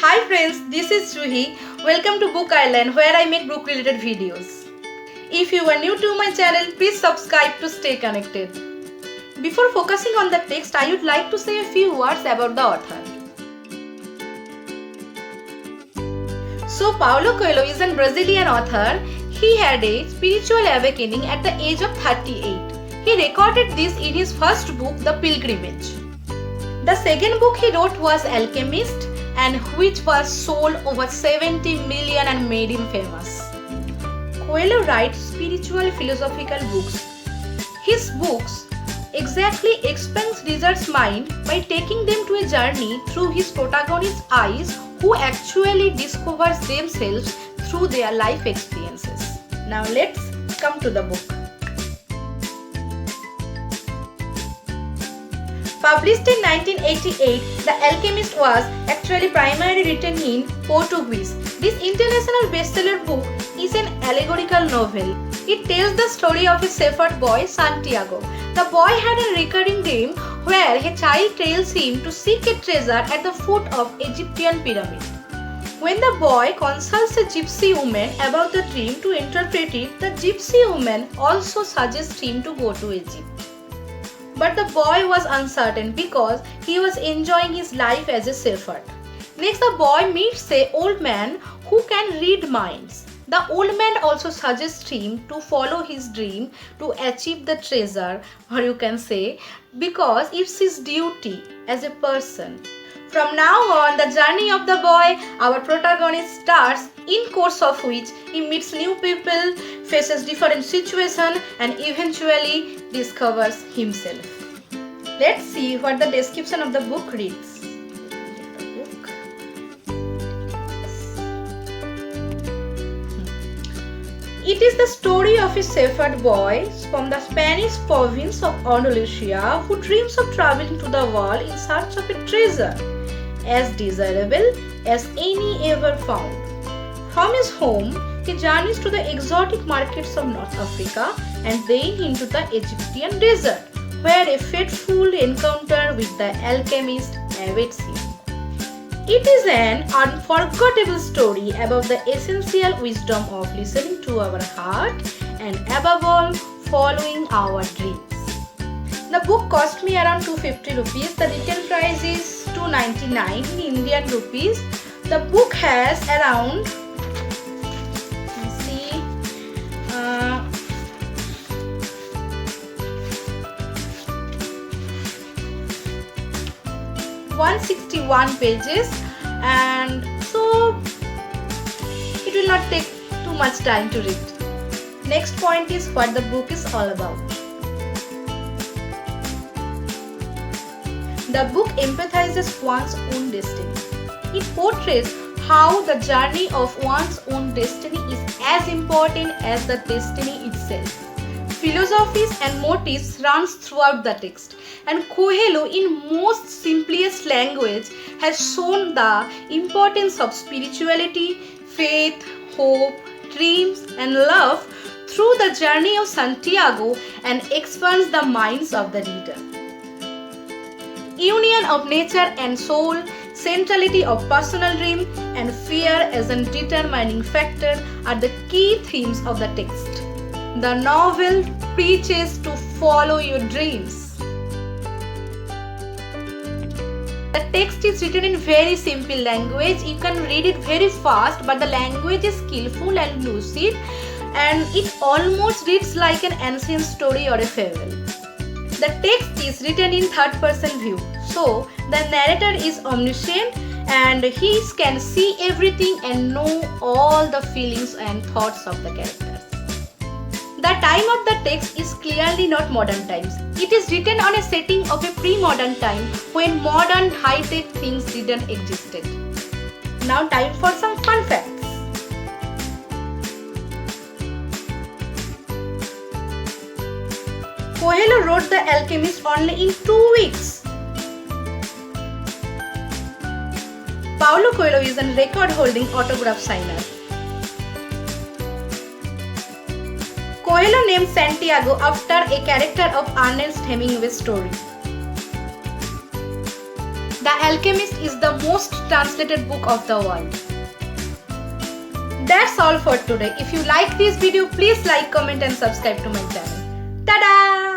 Hi friends, this is Juhi. Welcome to Book Island where I make book related videos. If you are new to my channel, please subscribe to stay connected. Before focusing on the text, I would like to say a few words about the author. So Paulo Coelho is a Brazilian author. He had a spiritual awakening at the age of 38. He recorded this in his first book, The Pilgrimage. The second book he wrote was Alchemist, and which was sold over 70 million and made him famous. Coelho writes spiritual philosophical books. His books exactly expands readers' mind by taking them to a journey through his protagonist's eyes, who actually discovers themselves through their life experiences. Now let's come to the book. Published in 1988, The Alchemist was actually primarily written in Portuguese. This international bestseller book is an allegorical novel. It tells the story of a shepherd boy, Santiago. The boy had a recurring dream where a child tells him to seek a treasure at the foot of Egyptian pyramid. When the boy consults a gypsy woman about the dream to interpret it, the gypsy woman also suggests him to go to Egypt. But the boy was uncertain because he was enjoying his life as a shepherd. Next, the boy meets an old man who can read minds. The old man also suggests him to follow his dream to achieve the treasure, or you can say, because it's his duty as a person. From now on, the journey of the boy, our protagonist, starts, in course of which he meets new people, faces different situations, and eventually discovers himself. Let's see what the description of the book reads. It is the story of a shepherd boy from the Spanish province of Andalusia who dreams of traveling to the world in search of a treasure as desirable as any ever found. From his home, he journeys to the exotic markets of North Africa and then into the Egyptian desert, where a fateful encounter with the alchemist awaits him. It is an unforgettable story about the essential wisdom of listening to our heart and above all, following our dreams. The book cost me around 250 rupees. The retail price is 299 in Indian rupees. The book has around 161 pages, and so it will not take too much time to read. Next point is what the book is all about. The book empathizes one's own destiny. It portrays how the journey of one's own destiny is as important as the destiny itself. Philosophies and motifs runs throughout the text, and Coelho in most simplest language has shown the importance of spirituality, faith, hope, dreams and love through the journey of Santiago and expands the minds of the reader. Union of nature and soul, centrality of personal dream and fear as a determining factor are the key themes of the text. The novel preaches to follow your dreams. The text is written in very simple language. You can read it very fast, but the language is skillful and lucid, and it almost reads like an ancient story or a fable. The text is written in third-person view, so the narrator is omniscient and he can see everything and know all the feelings and thoughts of the characters. The time of the text is clearly not modern times. It is written on a setting of a pre-modern time when modern high-tech things didn't exist. Now time for some fun facts. Coelho wrote The Alchemist only in 2 weeks. Paulo Coelho is a record-holding autograph signer. Coelho named Santiago after a character of Ernest Hemingway's story. The Alchemist is the most translated book of the world. That's all for today. If you like this video, please like, comment and subscribe to my channel. Tada!